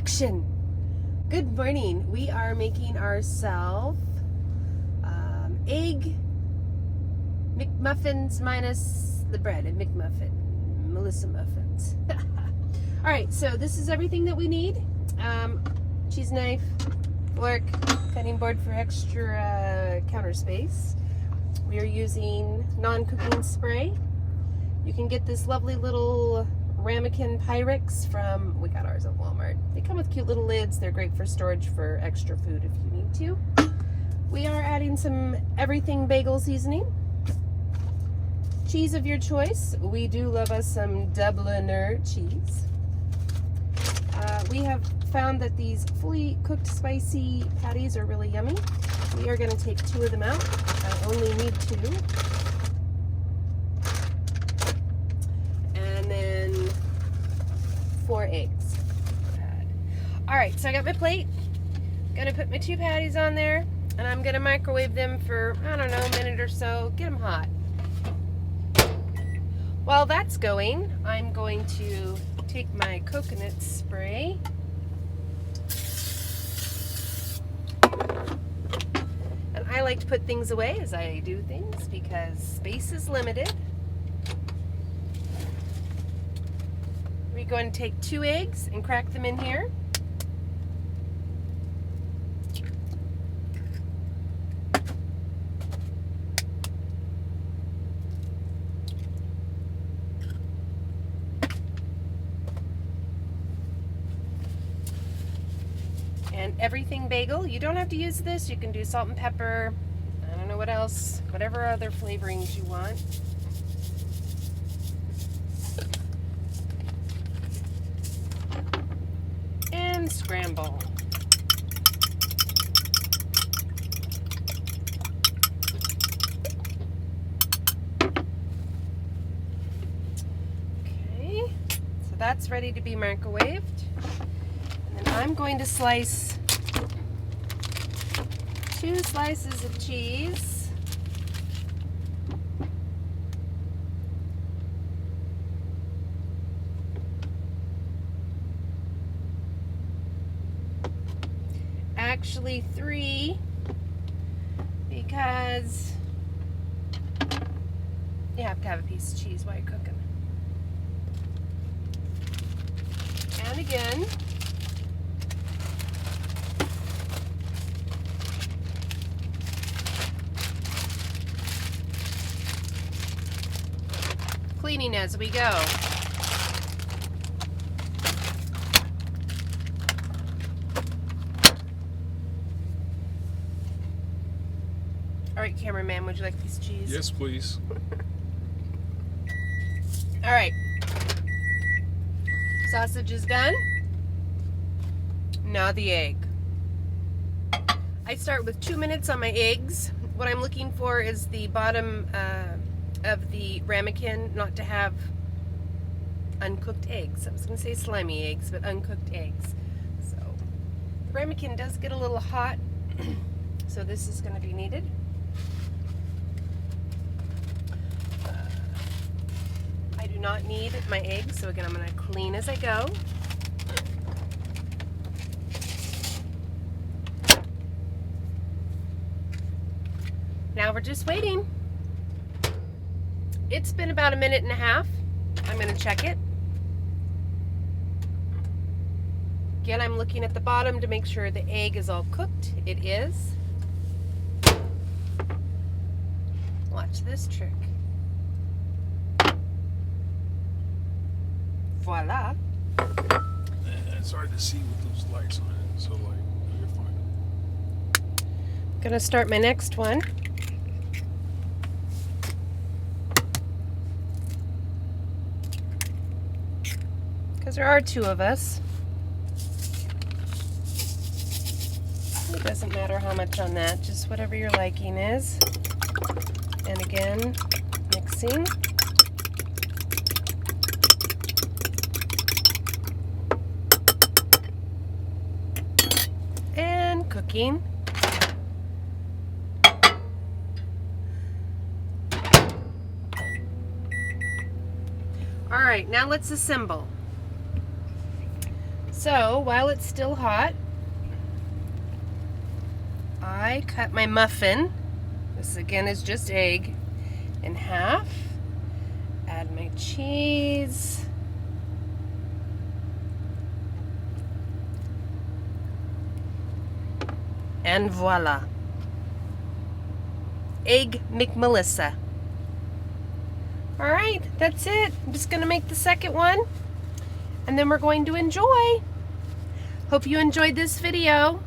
action. Good morning. We are making ourselves egg McMuffins minus the bread and McMuffin. Melissa muffins. All right, so this is everything that we need. Cheese knife, fork, cutting board for extra counter space. We are using non-cooking spray. You can get this lovely little ramekin Pyrex from, we got ours at Walmart. They come with cute little lids. They're great for storage for extra food if you need to. We are adding some everything bagel seasoning. Cheese of your choice. We do love us some Dubliner cheese. We have found that these fully cooked spicy patties are really yummy. We are going to take 2 of them out. I only need 2. And then 4 eggs. All right, so I got my plate. Gonna put my 2 patties on there, and I'm gonna microwave them for, I don't know, a minute or so. Get them hot. While that's going, I'm going to take my coconut spray and I like to put things away as I do things because space is limited. We're going to take 2 eggs and crack them in here. And everything bagel, you don't have to use this. You can do salt and pepper. I don't know what else, whatever other flavorings you want. And scramble. Okay, so that's ready to be microwaved. And then I'm going to slice 2 slices of cheese. Actually 3, because you have to have a piece of cheese while you're cooking. And again, cleaning as we go. All right, cameraman, would you like a piece of cheese? Yes, please. All right. Sausage is done. Now the egg. I start with 2 minutes on my eggs. What I'm looking for is the bottom of the ramekin not to have uncooked eggs. I was going to say slimy eggs, but uncooked eggs. So the ramekin does get a little hot, so this is going to be needed. I do not need my eggs, so again I'm going to clean as I go. Now we're just waiting. It's been about 1.5 minutes. I'm going to check it. Again, I'm looking at the bottom to make sure the egg is all cooked. It is. Watch this trick. Voila. It's hard to see with those lights on it, so like, you're fine. Gonna start my next one. Because there are 2 of us. It doesn't matter how much on that, just whatever your liking is. And again, mixing. And cooking. All right, now let's assemble. So while it's still hot, I cut my muffin. This again is just egg in half. Add my cheese. And voila. Egg McMelissa. Alright, that's it. I'm just going to make the second one. And then we're going to enjoy. Hope you enjoyed this video.